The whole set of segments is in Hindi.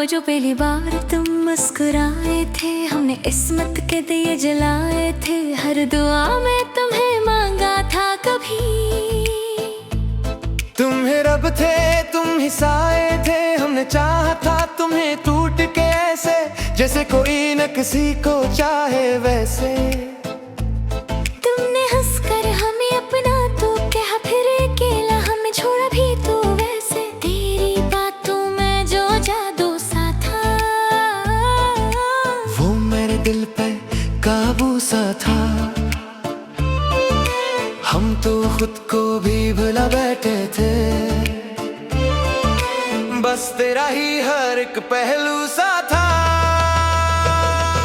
वो जो पहली बार तुम मुस्कुराए थे, हमने इस्मत के दिए जलाए थे। हर दुआ में तुम्हें मांगा था कभी। तुम्हें रब थे, तुम ही साए थे, हमने चाहा था तुम्हें टूट के ऐसे, जैसे कोई न किसी को चाहे वैसे। तुमने हंसकर हमें अपना तो कहा, फिर अकेला हमें छोड़ा भी तो वैसे। तेरी बातों में जो जादू सा था, वो मेरे दिल पे काबू सा था। हम तो खुद को भी भुला बैठे थे, बस तेरा ही हर एक पहलू सा था।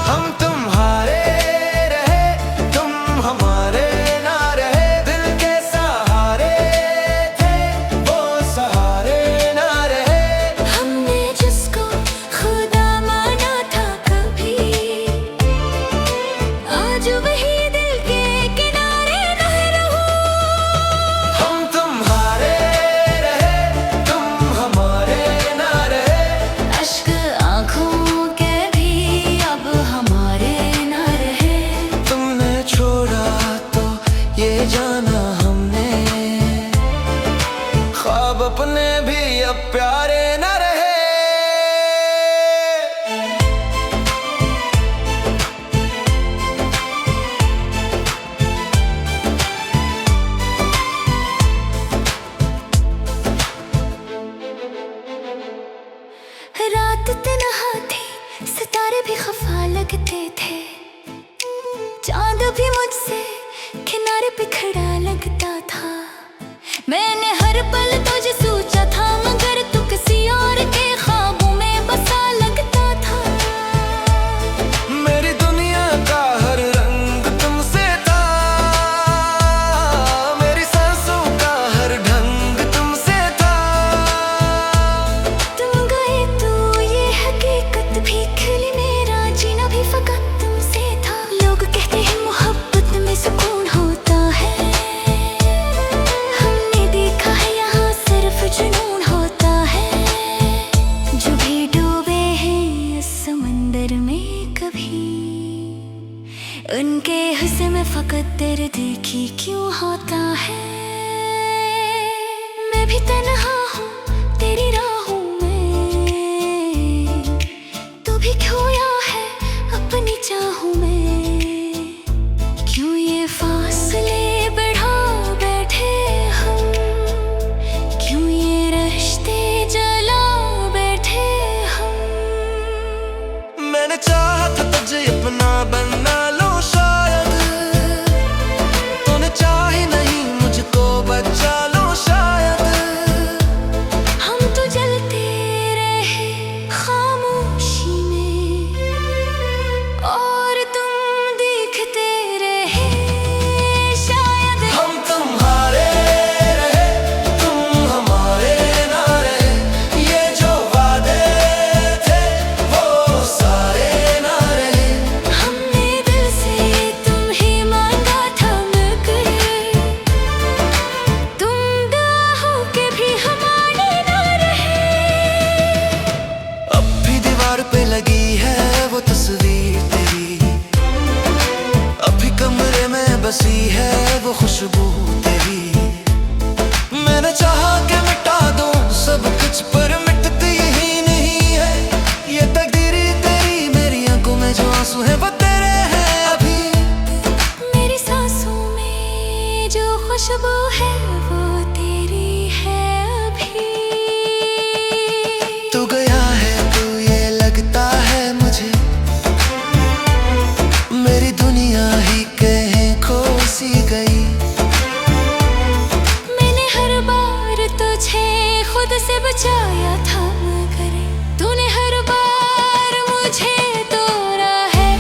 हम तुम्हारे रहे, तुम हमारे ना रहे। दिल के सहारे थे, वो सहारे ना रहे। हमने जिसको खुदा माना था कभी, आज वही दिल के किनारे ना रहो। हम तुम्हारे रहे, तुम हमारे ना रहे। अश्क आँखों के भी अब हमारे ना रहे। तुमने छोड़ा तो ये जाना हमने, ख्वाब अपने भी अब प्यारे न रहे। रात तन्हा थी, सितारे भी खफा लगते थे। चांद भी मुझसे किनारे पे खड़ा लगता था। मैंने हर पल तुझे सोचा था, मगर तू किसी और के ख्वाबों में बसा लगता था। मेरी दुनिया का हर रंग तुमसे था, मेरी सांसों का हर ढंग तुमसे था। तुम गए तो ये हकीकत भी खिली, मेरा जीना भी फकत तुमसे था। लोग कहते हैं मोहब्बत में सुकून होता है, हमने देखा है यहाँ सिर्फ जुनून होता है। जो भी डूबे हैं इस समंदर में कभी, उनके हुस्न में फकत दर्द की क्यों होता है। मैं भी तन्हा हूँ तेरी राहों में, तू भी खोया है अपनी चाहों में। क्यों ये फासले बढ़ा बैठे हम, क्यों ये रिश्ते जला बैठे हम। मैंने चाहा था तुझे अपना बना लो शायद, तूने चाहे नहीं मुझको बचा लो शायद। हम तो जलते रहे खामोशी में, और तुम देखते रहे शायद। हम तुम्हारे रहे, तुम हमारे ना रहे। ये जो वादे थे, वो सारे ना रहे। हमने दिल से तुम्हें मांगा था, मगर तुम दुआ हो के भी हमारे ना रहे। अब भी दीवार पे लगी है वो तस्वीर तेरी, अब भी कमरे में बसी है वो खुशबू तेरी। मैंने चाहा कि मिटा दूं सब कुछ, पर मिटती ही नहीं है ये तकदीरी तेरी। मेरी आंखों में जो आंसू है वो तेरे हैं अभी। मेरी सांसों में जो खुशबू है वो तेरी है अभी। तू गया है तो ये लगता है मुझे, मेरी दुनिया ही कहीं खो सी गई। मैंने हर बार तुझे खुद से बचाया था, मगर तूने हर बार मुझे तोड़ा है।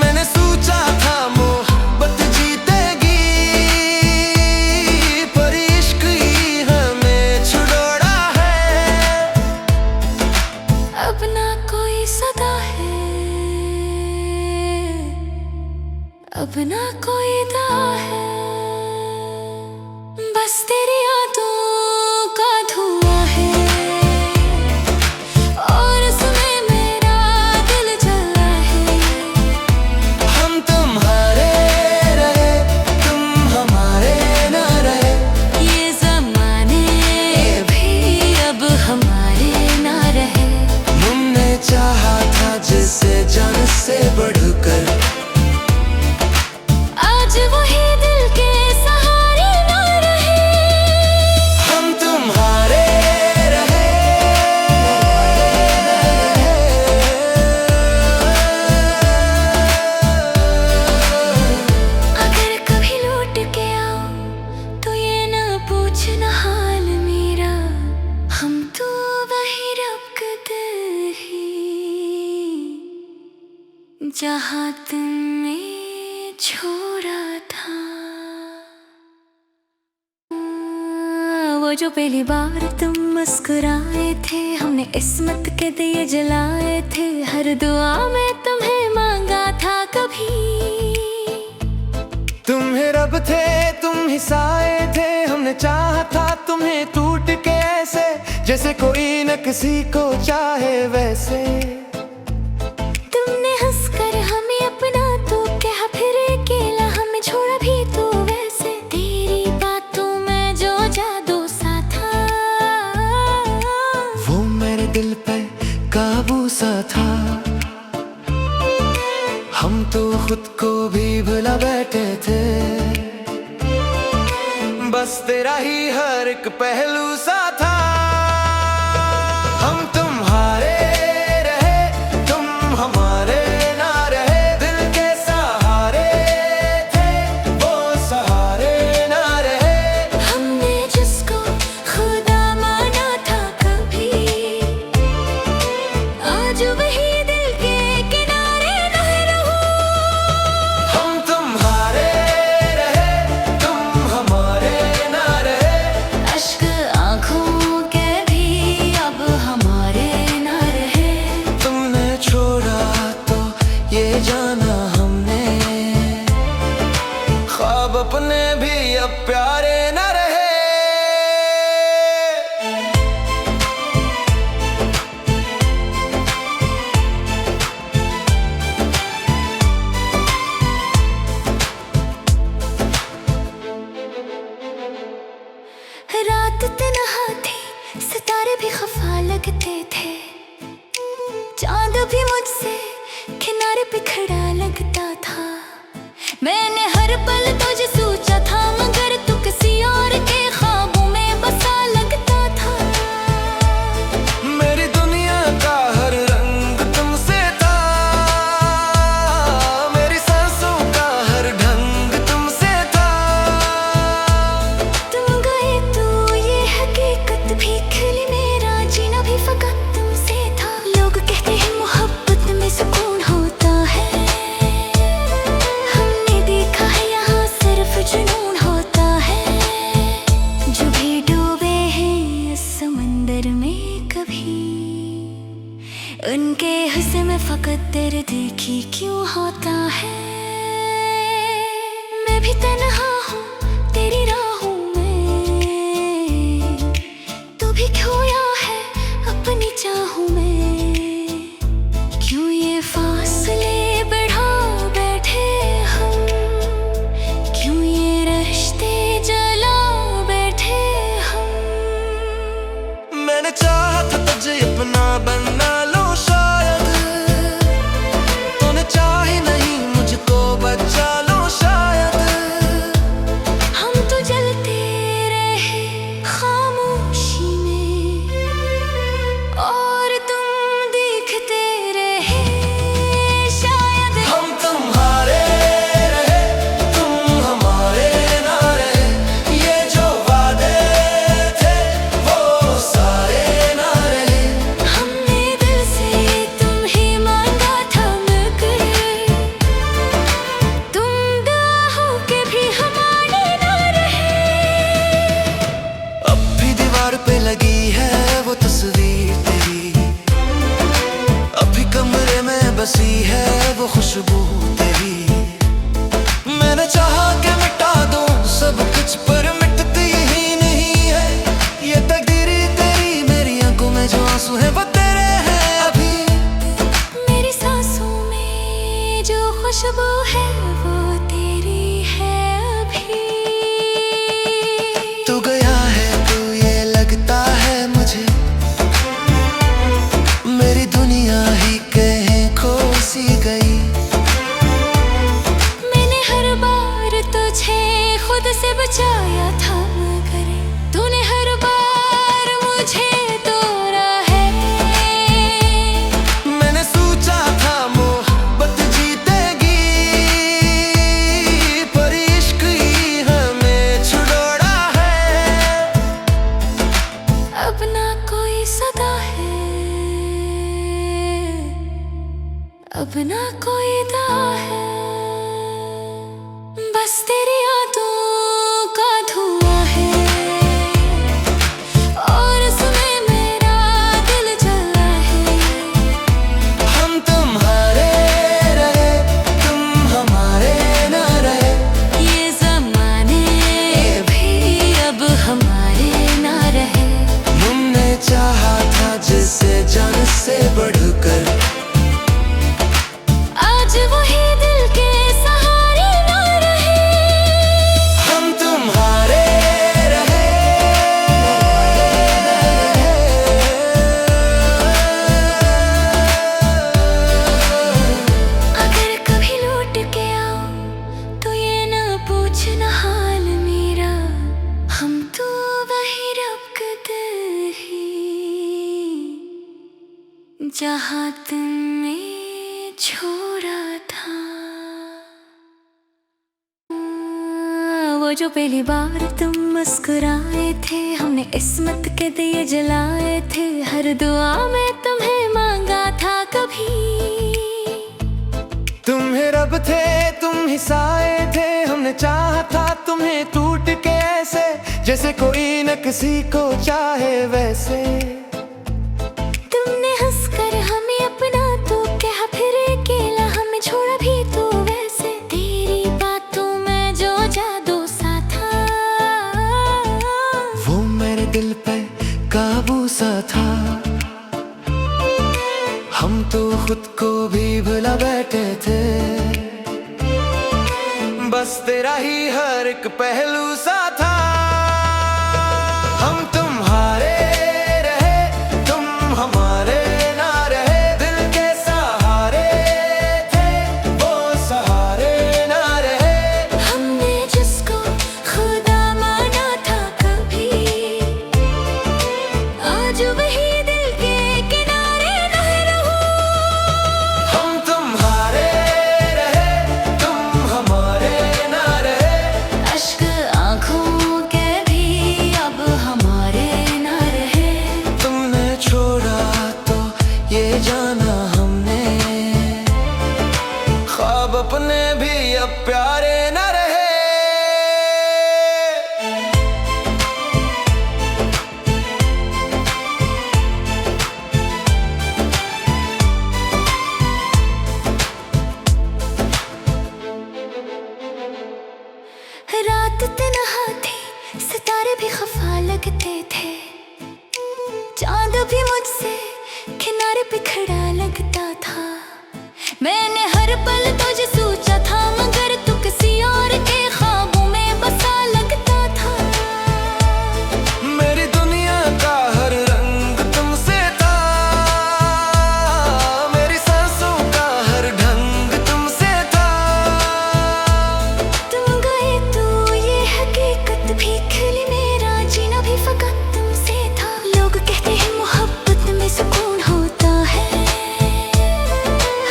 मैंने सोचा था मोहब्बत जीतेगी, पर इश्क ही हमें छुड़ाया है। अब ना कोई सदा है, अब ना कोई दा है। बस तेरी यादों का धुआं है। जहाँ तुमने छोड़ा था, वो जो पहली बार तुम मुस्कुराए थे, हमने इस्मत के दिए जलाए थे, हर दुआ में तुम्हें मांगा था कभी। तुम्हें रब थे, तुम ही साए थे, हमने चाहा था तुम्हें टूट के ऐसे, जैसे कोई न किसी को चाहे वैसे। तुमने हंसकर हमें अपना तो कहा, फिर अकेला हमें छोड़ा भी तो वैसे। तेरी बातों में जो जादू सा था, वो मेरे दिल पे काबू सा था। हम तो खुद को भी भुला बैठे थे, बस तेरा ही हर एक पहलू सा था। हम तुम्हारे रहे, तुम हमारे ना रहे, दिल के सहारे थे, वो सहारे ना रहे। हमने जिसको खुदा माना था कभी, आज वही दिल के किनारे न रहो। हम तुम्हारे रहे, तुम हमारे ना रहे, अश्क आँखों के भी अब हमारे न रहे। तुमने छोड़ा तो ये जाना हमने, ख्वाब अपने भी अब प्यारे न रहे। रात तन्हा थी, सितारे भी खफा लगते थे, चांद भी मुझसे किनारे पे खड़ा लगता था। मैंने हर पल तुझे सोचा था, मगर तू किसी और के ख्वाबों में बसा लगता था। मेरी दुनिया का हर रंग तुमसे था, मेरी सांसों का हर ढंग तुमसे था। तुम गए तो ये हकीकत भी खिली, मेरा जीना भी फकत तुमसे था। लोग कहते हैं मोहब्बत में सुकून होता है, हमने देखा है यहाँ सिर्फ जुनून होता है। जो भी डूबे हैं इस समंदर में कभी, उनके हुस्न में फकत दर्द की क्यों होता है। मैं भी तन्हा हूँ तेरी राहों में, तू भी खोया है अपनी चाहों में। क्यों ये फासले बढ़ा बैठे हम, क्यों ये रिश्ते जला बैठे हम। मैंने चाहा था तुझे अपना बना लो शायद, तूने चाही नहीं मुझको बचा लो शायद। हम तो जलते रहे खामोशी में, और तुम देखते रहे शायद। हम तुम्हारे रहे, तुम हमारे ना रहे, ये जो वादे थे वो सारे ना रहे। हमने दिल से तुम्हें मांगा था, मगर तुम दुआ होके भी हमारे ना रहे। अब भी दीवार पे लगी है वो तस्वीर तेरी, अभी कमरे में बसी है वो खुशबू तेरी। मैंने चाहा कि मिटा दूं सब कुछ, पर मिटती ही नहीं है ये तकदीरी तेरी। मेरी आंखों में जो आंसू है वो तेरे हैं अभी, मेरी सांसों में जो खुशबू है वो तेरी है अभी। तू गया है तो ये लगता है मुझे, मेरी दुनिया ही कहीं खो सी गई। मैंने हर बार तुझे खुद से बचाया था, मगर तूने हर बार मुझे तोड़ा है। मैंने सोचा था मोहब्बत जीतेगी, पर इश्क ही हमें छुड़ोड़ा है। अब ना कोई सदा है, अब ना कोई है, बस तेरी यादों का धुआं है, और उसमें मेरा दिल जला है। हम तुम्हारे रहे, तुम हमारे ना रहे, ये ज़माने भी अब हमारे ना रहे। तुमने चाहा था जिसे जान से बढ़कर, आज वही दिल के सहारे ना रहे। हम तुम्हारे रहे। अगर कभी लौट के आओ तो ये ना पूछना हाल मेरा, हम तो वही रखते ही जहाँ तुमने छोड़ा था। वो जो पहली बार तुम मुस्कुराए थे, हमने इस्मत के दिए जलाए थे, हर दुआ में तुम्हें मांगा था कभी। तुम्हें रब थे, तुम ही साए थे, हमने चाहा था तुम्हें टूट के ऐसे, जैसे कोई न किसी को चाहे वैसे। तुमने हंसकर हमें अपना तो कहा, फिर अकेला हमें छोड़ा भी तो वैसे। तेरी बातों में जो जादू सा था, वो मेरे दिल पे काबू सा था। हम तो खुद को भी भुला बैठे थे, बस तेरा ही हर एक पहलू सा था। हम तुम्हारे रहे, तुम हमारे ना रहे, दिल के सहारे थे, वो सहारे ना रहे। हमने जिसको खुदा माना था कभी, आज वही दिल के किनारे ना रहो। हम तुम्हारे रहे, तुम हमारे ना रहे, अश्क आँखों के भी अब हमारे ना रहे। तुमने छोड़ा तो ये जाना हमने, ख्वाब अपने भी अब प्यारे न रहे। रात तन्हा थी, सितारे भी खफा लगते थे, चांद भी मुझसे किनारे पे खड़ा लगता था। मैंने हर पल तुझे सोचा था, मगर तू किसी और के ख्वाबों में बसा लगता था। मेरी दुनिया का हर रंग तुमसे था, मेरी सांसों का हर ढंग तुमसे था। तुम गए तो ये हकीकत भी खिली, मेरा जीना भी फकत तुमसे था। लोग कहते हैं मोहब्बत में सुकून होता है,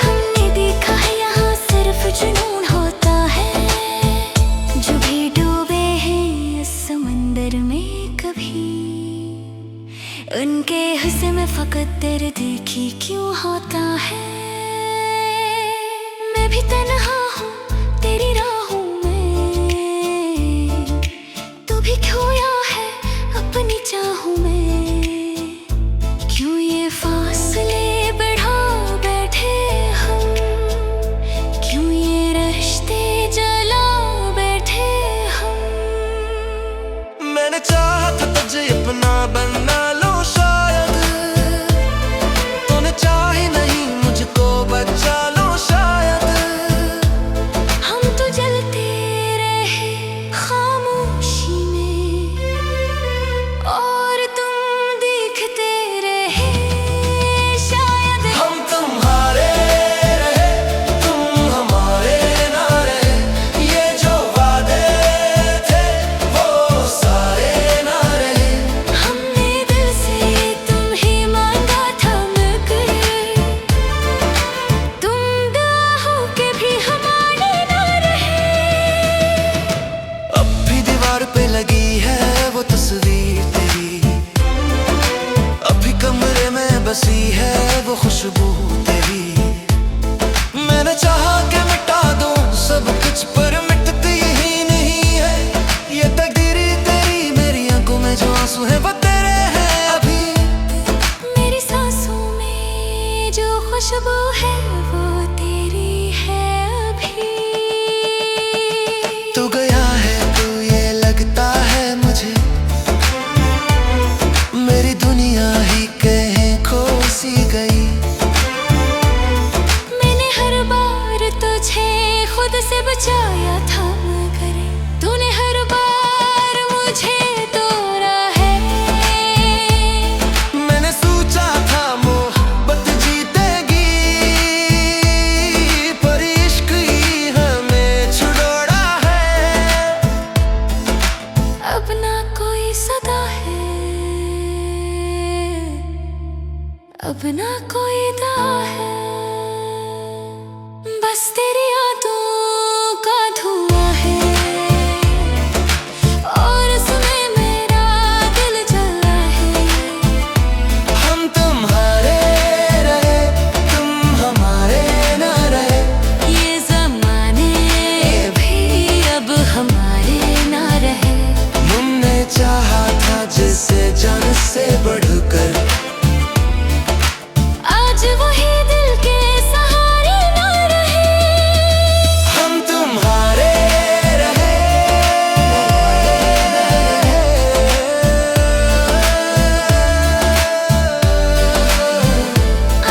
हमने देखा है यहाँ सिर्फ जुनून होता है। जो भी डूबे हैं इस समंदर में कभी, उनके हुस्न में फकत दर्द की क्यों होता है। मैं भी तन्हा हूँ तेरी राहों में, तू भी खोया है अपनी चाहों में। क्यों ये फासले बढ़ा बैठे हम, क्यों ये रिश्ते जला बैठे हम। मैंने चाहा था तुझे अपना बनना लो शायद, तूने चाही नहीं मुझको बचा लो शायद। हम तो जलते रहे खामोशी में, और तुम देखते रहे शायद। हम तुम्हारे रहे, तुम हमारे ना रहे, ये जो वादे थे वो सारे ना रहे। हमने दिल से तुम्हें मांगा था, मगर तुम दुआओं के भी हमारे ना रहे। अब भी दीवार पे लगी है वो तस्वीर तेरी, अभी कमरे में बसी है वो खुशबू तेरी। मैंने चाहा कि मुझ पर मिटती ही नहीं है ये तकदीर तेरी। मेरी आंखों में जो आंसू है वो तेरे हैं अभी। मेरी सांसों में जो खुशबू है वो तेरी है अभी। तू गया है तो ये लगता है मुझे मेरी दुनिया ही कहीं खो सी गई। मैंने हर बार तुझे खुद से बचाया था मगर तूने हर बार मुझे तोड़ा है। मैंने सोचा था मोहब्बत जीतेगी पर इश्क ही हमें छुड़ोड़ा है। अब ना कोई सदा है, अब ना कोई दा है, बस तेरी यादों का धुआं है और उसमें मेरा दिल जला है। हम तुम्हारे रहे तुम हमारे ना रहे। ये ज़माने भी अब हमारे ना रहे। तुमने चाहा था जिसे जान से बढ़कर आज वही दिल के सहारे ना रहे। हम तुम्हारे रहे।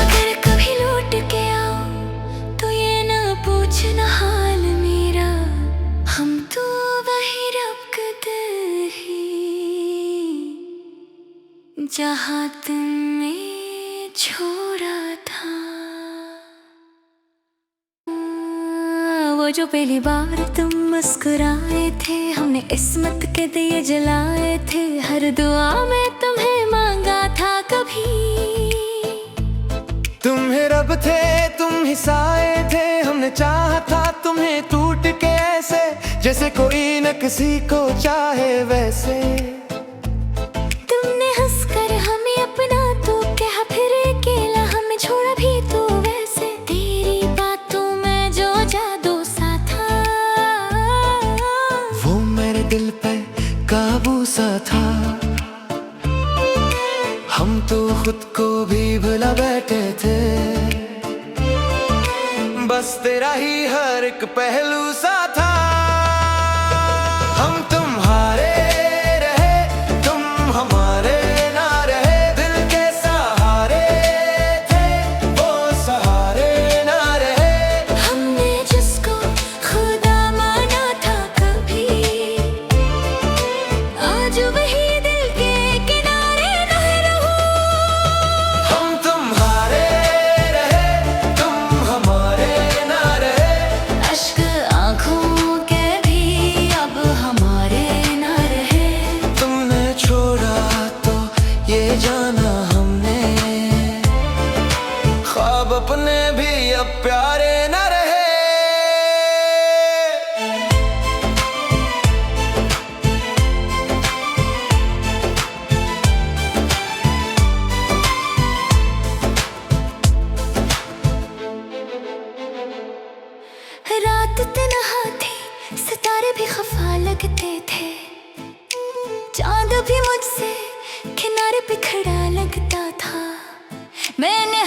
अगर कभी लौट के आओ तो ये ना पूछना हाल मेरा। हम तो वही रखते ही जहाँ तुमने छोड़ा था। वो जो पहली बार तुम मुस्कुराए थे हमने इस्मत के दिए जलाए थे। हर दुआ में तुम्हें मांगा था कभी। तुम्हें रब थे तुम ही साए थे। हमने चाहा था तुम्हें टूट के ऐसे जैसे कोई न किसी को चाहे वैसे। तुमने हंसकर हमें अपना तो कहा फिर अकेला हमें छोड़ा भी तो वैसे। तेरी बातों में जो जादू सा था वो मेरे दिल पे काबू सा था। हम तो खुद को भी भुला बैठे थे बस तेरा ही हर एक पहलू सा था। हम तुम्हारे रहे तुम हमारे ना रहे। दिल के सहारे थे वो सहारे ना रहे। हमने जिसको खुदा माना था कभी आज वही दिल के किनारे ना रहो। हम तुम्हारे रहे तुम हमारे ना रहे। अश्क आँखों के भी अब हमारे ना रहे। तुमने छोड़ा तो ये जाना हमने ख्वाब अपने भी अब प्यारे न रहे। रात तन्हा थी सितारे भी खफा लगते थे। चांद भी मुझसे किनारे पे खड़ा लगता था। मैंने